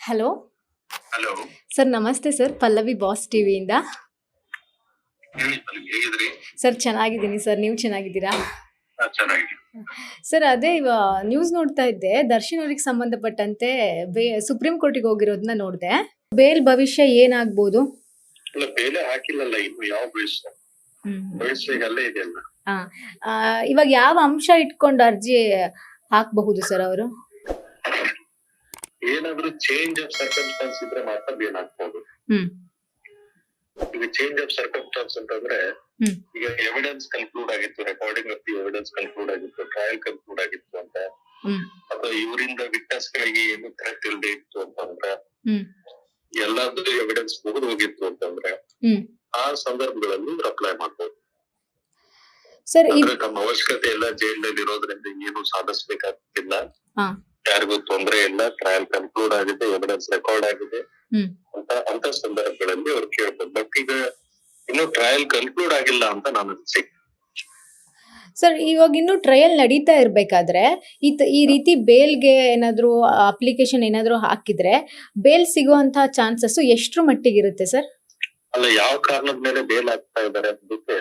Hello hello. Sir, ನಮಸ್ತೆ sir. Pallavi boss ಟಿವಿಯಿಂದ. ಹೇಳಿ Pallavi, ಹೇಗಿದ್ರಿ? Sir, ಚೆನ್ನಾಗಿದ್ದೀನಿ ಸರ್. ನೀವು ಚೆನ್ನಾಗಿದ್ದೀರಾ? ಚೆನ್ನಾಗಿದೆ. ಸರ್, ಅದೇ ನ್ಯೂಸ್ ನೋಡ್ತಾ ಇದ್ದೆ. ದರ್ಶನ್ ಅವ್ರಿಗೆ ಸಂಬಂಧಪಟ್ಟಂತೆ ಸುಪ್ರೀಂ ಕೋರ್ಟಿಗೆ ಹೋಗಿರೋದನ್ನ ನೋಡಿದೆ. ಬೇಲ್ ಭವಿಷ್ಯ ಏನಾಗ್ಬೋದು? ಅಲ್ಲ, ಬೇಲೆ ಹಾಕಿಲ್ಲಲ್ಲ ಇನ್ನು. ಯಾವ ಭವಿಷ್ಯ ಅಲ್ಲೇ ಇದೆಯಲ್ಲ. ಇವಾಗ ಯಾವ ಅಂಶ ಇಟ್ಕೊಂಡು ಅರ್ಜಿ ಹಾಕಬಹುದು ಸರ್ ಅವರು? ಏನಾದ್ರೂ ಚೇಂಜ್ ಆಫ್ ಸರ್ಕಮ್ಸ್ಟಾನ್ಸ್ ಇದ್ರೆ ಮಾತ್ರ ಬೇಲ್ ಹಾಕ್ಬಹುದು. ಈಗ ಚೇಂಜ್ ಆಫ್ ಸರ್ಕಮ್ಸ್ಟಾನ್ಸ್ ಅಂತಂದ್ರೆ, ಈಗ ಎವಿಡೆನ್ಸ್ ಕನ್ಕ್ಲೂಡ್ ಆಗಿತ್ತು, recording of the evidence conclude ಆಗಿತ್ತು, ಟ್ರಯಲ್ ಕನ್ಕ್ಲೂಡ್ ಆಗಿತ್ತು ಅಂತ, ಅಥವಾ ಇವರಿಂದ ವಿಟ್ನೆಸ್ ಗಳಿಗೆ ಏನು ಥ್ರೆಟ್ ಇಲ್ಲದೆ ಇತ್ತು ಅಂತಂದ್ರೆ, ಎಲ್ಲಾದ್ರೂ ಎವಿಡೆನ್ಸ್ ಮುಗಿದು ಹೋಗಿತ್ತು ಅಂತಂದ್ರೆ, ಆ ಸಂದರ್ಭಗಳಲ್ಲಿ ಇವ್ರು ಅಪ್ಲೈ ಮಾಡ್ಬೋದು. ಅಂದ್ರೆ ನಮ್ಮ ಅವಶ್ಯಕತೆ ಎಲ್ಲ ಜೈಲಲ್ಲಿ ಇರೋದ್ರಿಂದ ಏನು ಸಾಧಿಸ್ಬೇಕಾಗ್ತಿಲ್ಲ, ಯಾರಿಗೂ ತೊಂದರೆ ಇಲ್ಲ, ಟ್ರಯಲ್ ಕನ್ಕ್ಲೂಡ್ ಆಗಿದೆ, ಎವಿಡೆನ್ಸ್ ರೆಕಾರ್ಡ್ ಆಗಿದೆ ಅಂತ ಸಂದರ್ಭಗಳಲ್ಲಿ ಅವ್ರು ಕೇಳ್ಬೋದು. ಬಟ್ ಈಗ ಇನ್ನು ಟ್ರಯಲ್ ಕನ್ಕ್ಲೂಡ್ ಆಗಿಲ್ಲ ಅಂತ ನಾನು ಅನ್ಸಿಕೆ. ಸರ್, ಇವಾಗ ಇನ್ನು ಟ್ರಯಲ್ ನಡೀತಾ ಇರ್ಬೇಕಾದ್ರೆ ಈ ರೀತಿ ಬೇಲ್ಗೆ ಏನಾದ್ರು ಅಪ್ಲಿಕೇಶನ್ ಏನಾದ್ರು ಹಾಕಿದ್ರೆ ಬೇಲ್ ಸಿಗುವಂತಹ ಚಾನ್ಸಸ್ ಎಷ್ಟ್ರ ಮಟ್ಟಿಗಿರುತ್ತೆ ಸರ್? ಅಲ್ಲ, ಯಾವ ಕಾರಣದ ಮೇಲೆ ಬೇಲ್ ಆಗ್ತಾ ಇದ್ದಾರೆ ಅದಕ್ಕೆ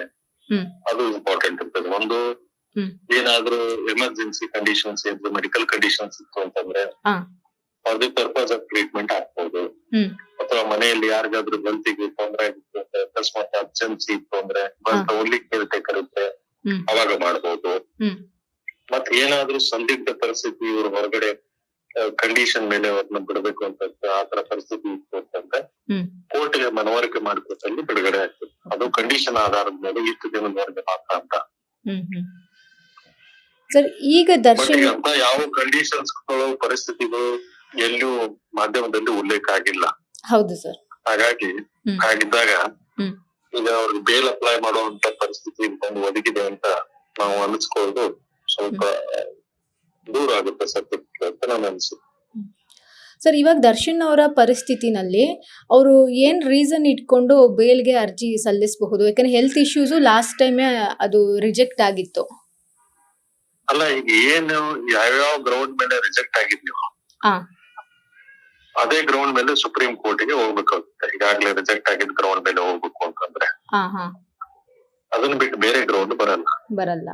ಅದು ಇಂಪಾರ್ಟೆಂಟ್ ಇರ್ತದೆ. ಒಂದು, ಏನಾದ್ರೂ ಎಮರ್ಜೆನ್ಸಿ ಕಂಡೀಷನ್ಸ್ ಇದ್ದು, ಮೆಡಿಕಲ್ ಕಂಡೀಷನ್ಸ್ ಇತ್ತು ಅಂತಂದ್ರೆ for the purpose of treatment ಆಗ್ಬೋದು. ಅಥವಾ ಮನೆಯಲ್ಲಿ ಯಾರಿಗಾದ್ರೂ ಹೆಲ್ತಿಗೆ ತೊಂದರೆ ಆಗಿತ್ತು ಅಂದ್ರೆ, ಅಕಸ್ಮಾತ್ ಅರ್ಜೆನ್ಸಿ ಇತ್ತು ಅಂದ್ರೆ, ಓನ್ಲಿ ಕೇರ್ ಟೇಕರ್ ಇರುತ್ತೆ, ಅವಾಗ ಮಾಡ್ಬೋದು. ಮತ್ತೆ ಏನಾದ್ರೂ ಸಂದಿಗ್ಧ ಪರಿಸ್ಥಿತಿ, ಇವ್ರು ಹೊರಗಡೆ ಕಂಡೀಷನ್ ಮೇಲೆ ಅವ್ರನ್ನ ಬಿಡಬೇಕು ಅಂತ ಆತರ ಪರಿಸ್ಥಿತಿ ಇತ್ತು ಅಂತಂದ್ರೆ ಕೋರ್ಟ್ಗೆ ಮನವರಿಕೆ ಮಾಡಿಕೊಟ್ಟಲ್ಲಿ ಬಿಡುಗಡೆ ಆಗ್ತದೆ. ಅದು ಕಂಡೀಷನ್ ಆಧಾರದ ಮೇಲೆ ಇಷ್ಟು ದಿನದವರೆಗೆ ಮಾತ್ರ ಅಂತ. ಸರ್, ಈಗ ದರ್ಶನ್ ಅಂತ ಯಾವ ಕಂಡೀಷನ್ಸ್ ಪರಿಸ್ಥಿತಿಗಳು ಎಲ್ಲೂ ಮಾಧ್ಯಮದಲ್ಲಿ ಉಲ್ಲೇಖ ಆಗಿಲ್ಲ. ಹೌದು ಸರ್. ಹಾಗಿದ್ದಾಗ ಈಗ ಅವ್ರಿಗೆ ಬೇಲ್ ಅಪ್ಲೈ ಮಾಡುವಂತ ಪರಿಸ್ಥಿತಿ ಒಂದು ಒದಗಿದೆ ಅಂತ ನಾವು ಅನಿಸ್ಕೊಳ್ಳೋದು ಸ್ವಲ್ಪ ದೂರ ಆಗುತ್ತೆ ಸತ್ಯಕ್ಕೆ ಅಂತ ನಾನು ಅನ್ಸುತ್ತೆ. ಸರ್, ಇವಾಗ ದರ್ಶನ್ ಅವರ ಪರಿಸ್ಥಿತಿನಲ್ಲಿ ಅವರು ಏನ್ ರೀಸನ್ ಇಟ್ಕೊಂಡು ಬೇಲ್ಗೆ ಅರ್ಜಿ ಸಲ್ಲಿಸಬಹುದು? ಯಾಕಂದ್ರೆ ಹೆಲ್ತ್ ಇಶ್ಯೂಸ್ ಲಾಸ್ಟ್ ಟೈಮೇ ಅದು ರಿಜೆಕ್ಟ್ ಆಗಿತ್ತು. ಅಲ್ಲ, ಈಗ ಏನು ಯಾವ್ಯಾವ ಗ್ರೌಂಡ್ ಮೇಲೆ ರಿಜೆಕ್ಟ್ ಆಗಿದ್ಯೋ ಅದೇ ಗ್ರೌಂಡ್ ಮೇಲೆ ಸುಪ್ರೀಂ ಕೋರ್ಟ್ಗೆ ಹೋಗ್ಬೇಕಾಗುತ್ತೆ. ಈಗಾಗ್ಲೇ ರಿಜೆಕ್ಟ್ ಆಗಿದ್ ಗ್ರೌಂಡ್ ಮೇಲೆ ಹೋಗ್ಬೇಕು ಅಂತಂದ್ರೆ ಅದನ್ನ ಬಿಟ್ಟು ಬೇರೆ ಗ್ರೌಂಡ್ ಬರಲ್ಲ.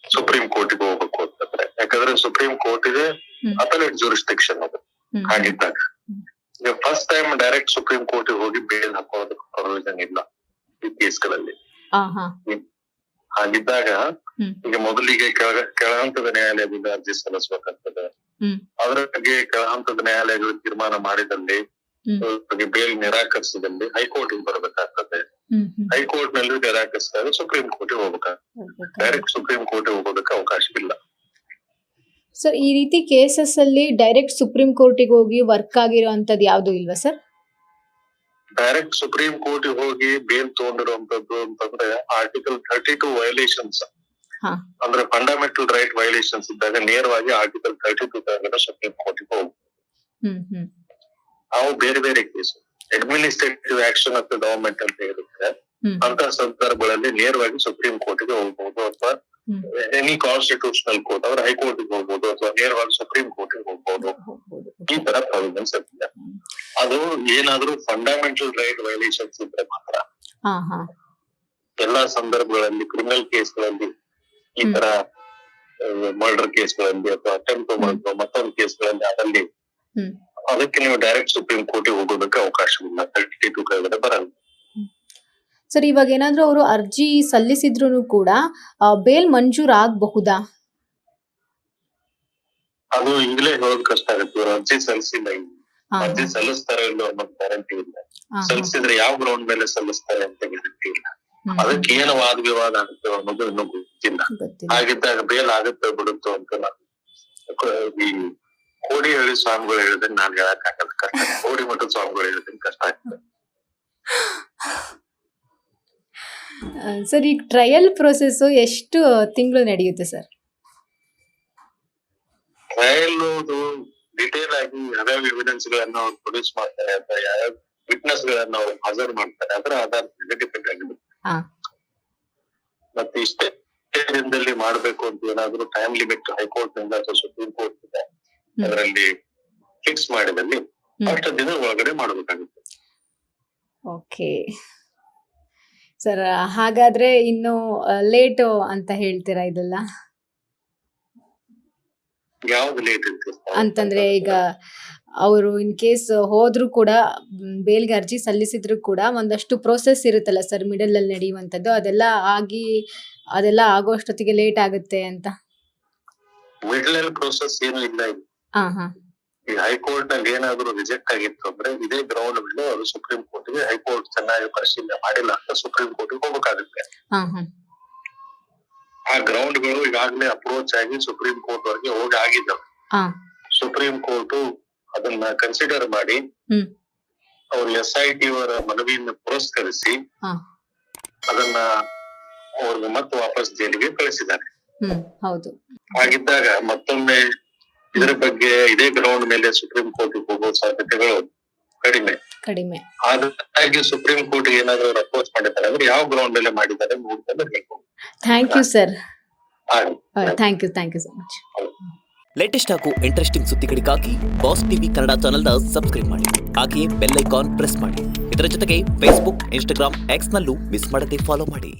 ಸುಪ್ರೀಂ ಕೋರ್ಟ್ಗೆ ಹೋಗ್ಬೇಕು ಅಂತಂದ್ರೆ, ಯಾಕಂದ್ರೆ ಸುಪ್ರೀಂ ಕೋರ್ಟ್ ಇದೆ ಅಪೆಲೇಟ್ ಜೂರಿಸ್ಡಿಕ್ಷನ್ ಅದು. ಹಾಗಿದ್ದಾಗ ಈಗ first time direct supreme court ಹೋಗಿ ಬೇಲ್ ಹಾಕೋದಕ್ಕೆ ಪ್ರಯೋಜನ ಇಲ್ಲ ಈ ಕೇಸ್ಗಳಲ್ಲಿ. ಹಾಗಿದ್ದಾಗ ಈಗ ಮೊದಲಿಗೆ ಕೆಳಹಂತದ ನ್ಯಾಯಾಲಯದಿಂದ ಅರ್ಜಿ ಸಲ್ಲಿಸಬೇಕಾಗ್ತದೆ. ಅದರ ಬಗ್ಗೆ ಕೆಳಹಂತದ ನ್ಯಾಯಾಲಯಗಳು ತೀರ್ಮಾನ ಮಾಡಿದಲ್ಲಿ ಬೇಲ್ ನಿರಾಕರಿಸಿದಲ್ಲಿ ಹೈಕೋರ್ಟ್ ಬರಬೇಕಾಗ್ತದೆ. ಹೈಕೋರ್ಟ್ ನಲ್ಲಿ ನಿರಾಕರಿಸಿದಾಗ ಸುಪ್ರೀಂ ಕೋರ್ಟ್ ಹೋಗ್ಬೇಕಾಗ್ತದೆ. ಡೈರೆಕ್ಟ್ ಸುಪ್ರೀಂ ಕೋರ್ಟ್ ಹೋಗೋದಕ್ಕೆ ಅವಕಾಶವಿಲ್ಲ. ಸರ್, ಈ ರೀತಿ ಕೇಸಸ್ ಅಲ್ಲಿ ಡೈರೆಕ್ಟ್ ಸುಪ್ರೀಂ ಕೋರ್ಟಿಗೆ ಹೋಗಿ ವರ್ಕ್ ಆಗಿರುವಂತದ್ದು ಯಾವ್ದು ಇಲ್ವಾ ಸರ್? ಡೈರೆಕ್ಟ್ ಸುಪ್ರೀಂ ಕೋರ್ಟ್ ಹೋಗಿ ಬೇಲ್ ತಗೊಂಡಿರುವಂತದ್ದು ಅಂತಂದ್ರೆ ಆರ್ಟಿಕಲ್ 32 ವೈಲೇಷನ್ಸ್, ಅಂದ್ರೆ ಫಂಡಮೆಂಟಲ್ ರೈಟ್ ವೈಲೇಷನ್ಸ್ ಇದ್ದಾಗ ನೇರವಾಗಿ ಆರ್ಟಿಕಲ್ 32 ತಗೊಂಡ್ರೆ ಸುಪ್ರೀಂ ಕೋರ್ಟ್ಗೆ ಹೋಗ್ಬೋದು. ಅವು ಬೇರೆ ಬೇರೆ case. Administrative action of the government ಅಂತ ಇರುತ್ತೆ. ಅಂತ ಸಂದರ್ಭಗಳಲ್ಲಿ ನೇರವಾಗಿ ಸುಪ್ರೀಂ ಕೋರ್ಟ್ಗೆ ಹೋಗ್ಬಹುದು, ಅಥವಾ ಎನಿ ಕಾನ್ಸ್ಟಿಟ್ಯೂಷನಲ್ ಕೋರ್ಟ್ ಅಂದ್ರೆ ಹೈಕೋರ್ಟ್ ಹೋಗ್ಬೋದು, ಅಥವಾ ನೇರವಾಗಿ ಸುಪ್ರೀಂ ಕೋರ್ಟ್ ಹೋಗ್ಬೋದು. ಈ ತರ ಪ್ರಾವಿಷನ್ಸ್ ಇರ್ತದೆ. ಅದು ಏನಾದ್ರೂ ಫಂಡಮೆಂಟಲ್ ರೈಟ್ ವೈಲೇಷನ್ಸ್ ಇದ್ರೆ ಮಾತ್ರ. ಎಲ್ಲಾ ಸಂದರ್ಭಗಳಲ್ಲಿ ಕ್ರಿಮಿನಲ್ ಕೇಸ್ಗಳಲ್ಲಿ, ಈ ತರ ಮರ್ಡರ್ ಕೇಸ್ಗಳಲ್ಲಿ ಅಥವಾ ಅಟೆಂಪ್ಟ್ ಟು ಮತ್ತೊಂದು ಕೇಸ್ಗಳಲ್ಲಿ ಅದಲ್ಲಿ ಅದಕ್ಕೆ ನೀವು ಡೈರೆಕ್ಟ್ ಸುಪ್ರೀಂ ಕೋರ್ಟ್ ಹೋಗೋದಕ್ಕೆ ಅವಕಾಶವಿಲ್ಲ. 32 ಕೆಳಗಡೆ ಬರಲ್ಲ. ಸರ್, ಇವಾಗ ಏನಾದ್ರೂ ಅವರು ಅರ್ಜಿ ಸಲ್ಲಿಸಿದ್ರು ಕೂಡ ಬೇಲ್ ಮಂಜೂರ್ ಆಗಬಹುದಾ? ಅದು ಈಗಲೇ ಹೇಳೋದ್ ಕಷ್ಟ ಆಗುತ್ತೆ. ಇವರು ಅರ್ಜಿ ಸಲ್ಲಿಸಿಲ್ಲ, ಅರ್ಜಿ ಸಲ್ಲಿಸ್ತಾರೆ ಇಲ್ಲೋ ಅನ್ನೋದು ಗ್ಯಾರಂಟಿ ಇಲ್ಲ. ಸಲ್ಲಿಸಿದ್ರೆ ಯಾವ ಗ್ರೌಂಡ್ ಮೇಲೆ ಸಲ್ಲಿಸ್ತಾರೆ ಅಂತ ಗ್ಯಾರಂಟಿ ಇಲ್ಲ. ಅದಕ್ಕೆ ಏನು ವಾದ ವಿವಾದ ಆಗುತ್ತೆ ಅನ್ನೋದು ಇನ್ನೂ ಗೊತ್ತಿಲ್ಲ. ಹಾಗಿದ್ದಾಗ ಬೇಲ್ ಆಗುತ್ತೆ ಬಿಡುತ್ತೋ ಅಂತ ನಾನು ಈ ಕೋಡಿಹಳ್ಳಿ ಸ್ವಾಮಿಗಳು ಹೇಳಿದ್ರೆ ನಾನು ಹೇಳಕ್ಕಾಗಲ್ಲ, ಕಷ್ಟ. ಕೋಡಿ ಮಠದ ಸ್ವಾಮಿಗಳು ಹೇಳಿದ್ರೆ ಕಷ್ಟ ಆಗ್ತದೆ. ಸರ್, ಈಗ ಟ್ರಯಲ್ ಪ್ರೊಸೆಸ್ ಎಷ್ಟು ತಿಂಗಳು ನಡೆಯುತ್ತೆ ಸರ್? ಟ್ರಯಲ್ ಡಿಟೇಲ್ ಆಗಿ ಯಾವ್ಯಾವ ಎವಿಡೆನ್ಸ್ ಗಳನ್ನ ಅವ್ರು ಪ್ರೊಡ್ಯೂಸ್ ಮಾಡ್ತಾರೆ ಅಥವಾ ಯಾವ್ಯಾವ ವಿಟ್ನೆಸ್ ಗಳನ್ನ ಅವ್ರು ಹಾಜರು ಮಾಡ್ತಾರೆ ಅದರ ಆಧಾರದ ಮೇಲೆ ಡಿಪೆಂಡ್ ಆಗಿರುತ್ತೆ. ಮತ್ತೆ ಇಷ್ಟೇ ದಿನದಲ್ಲಿ ಮಾಡ್ಬೇಕು ಅಂತ ಏನಾದ್ರು ಟೈಮ್ ಲಿಮಿಟ್ ಹೈಕೋರ್ಟ್ ನಿಂದ ಅಥವಾ ಸುಪ್ರೀಂ ಕೋರ್ಟ್ ಇದೆ ಅದರಲ್ಲಿ ಫಿಕ್ಸ್ ಮಾಡಿದಲ್ಲಿ ಅಷ್ಟು ದಿನ ಒಳಗಡೆ ಮಾಡಬೇಕಾಗುತ್ತೆ. ಓಕೆ ಸರ್, ಹಾಗಾದ್ರೆ ಇನ್ನು ಲೇಟು ಅಂತ ಹೇಳ್ತೀರಾ ಇದೆಲ್ಲ? ಯಾವ್ದು ಲೇಟ್ ಇರ್ತದೆ ಅಂತಂದ್ರೆ ಈಗ ಅವರು ಇನ್ ಕೇಸ್ ಹೋದ್ರು ಕೂಡ ಬೇಲ್ಗೆ ಅರ್ಜಿ ಸಲ್ಲಿಸಿದ್ರು ಕೂಡ ಒಂದಷ್ಟು ಪ್ರೋಸೆಸ್ ಇರುತ್ತಲ್ಲ ಸರ್ ಮಿಡಲ್ ಅಲ್ಲಿ ನಡೆಯುವಂತದ್ದು, ಅದೆಲ್ಲ ಆಗೋಷ್ಟೊತ್ತಿಗೆ ಲೇಟ್ ಆಗುತ್ತೆ ಅಂತ. ಮಿಡ್ಲ್ ಪ್ರೋಸೆಸ್ ಏನು ಇಲ್ಲ ಇದು. ಹಾ ಈ ಹೈಕೋರ್ಟ್ ನಲ್ಲಿ ಏನಾದ್ರು ರಿಜೆಕ್ಟ್ ಆಗಿತ್ತು ಅಂದ್ರೆ ಇದೇ ಗ್ರೌಂಡ್ ಮೇಲೆ ಅವರು ಸುಪ್ರೀಂ ಕೋರ್ಟ್ ಗೆ ಹೈಕೋರ್ಟ್ ಚೆನ್ನಾಗಿ ಪರಿಶೀಲನೆ ಮಾಡಿಲ್ಲ ಅಂತ ಸುಪ್ರೀಂ ಕೋರ್ಟ್ ಗೆ ಹೋಗ್ಬೇಕಾಗುತ್ತೆ. ಹಾ ಆ ಗ್ರೌಂಡ್ ಗಳು ಈಗಾಗಲೇ ಅಪ್ರೋಚ್ ಆಗಿ ಸುಪ್ರೀಂ ಕೋರ್ಟ್ ವರೆಗೆ ಹೋಗಿ ಆಗಿದ್ದಾವೆ. ಹಾ ಸುಪ್ರೀಂ ಕೋರ್ಟ್ ಅದನ್ನ ಕನ್ಸಿಡರ್ ಮಾಡಿ ಹ್ಮ್ ಅವರು SIT ಅವರ ಮನವಿಯನ್ನು ಪುರಸ್ಕರಿಸಿ ಹಾ ಅದನ್ನ ಅವ್ರಿಗೆ ಮತ್ತೆ ವಾಪಸ್ ಜೈಲಿಗೆ ಕಳಿಸಿದ್ದಾರೆ. ಹೌದು. ಹಾಗಿದ್ದಾಗ ಮತ್ತೊಮ್ಮೆ ಇದರ ಬಗ್ಗೆ ಇದೇ ಗ್ರೌಂಡ್ ಮೇಲೆ ಸುಪ್ರೀಂ ಕೋರ್ಟ್ ಹೋಗುವ ಸಾಧ್ಯತೆಗಳು ಕಡಿಮೆ. ಹಾಗಾಗಿ ಸುಪ್ರೀಂ ಕೋರ್ಟ್ ಏನಾದ್ರು ಅಪ್ರೋಚ್ ಮಾಡಿದ್ದಾರೆ ಅಂದ್ರೆ ಯಾವ ಗ್ರೌಂಡ್ ಮೇಲೆ ಮಾಡಿದ್ದಾರೆ ನೋಡ್ಕೊಂಡು ಹೇಳ್ಬೋದು. Thank you sir. ಹಾಗೆ thank you so much. Latest ಹಾಗೂ ಇಂಟ್ರೆಸ್ಟಿಂಗ್ ಸುದ್ದಿಗಳಿಗಾಗಿ ಬಾಸ್ ಟಿವಿ ಕನ್ನಡ ಚಾನೆಲ್ನ ಸಬ್ಸ್ಕ್ರೈಬ್ ಮಾಡಿ. ಹಾಗೆಯೇ ಬೆಲ್ ಐಕಾನ್ ಪ್ರೆಸ್ ಮಾಡಿ. ಇದರ ಜೊತೆಗೆ ಫೇಸ್ಬುಕ್, ಇನ್ಸ್ಟಾಗ್ರಾಮ್, ಎಕ್ಸ್ ನಲ್ಲೂ ಮಿಸ್ ಮಾಡದೆ ಫಾಲೋ ಮಾಡಿ.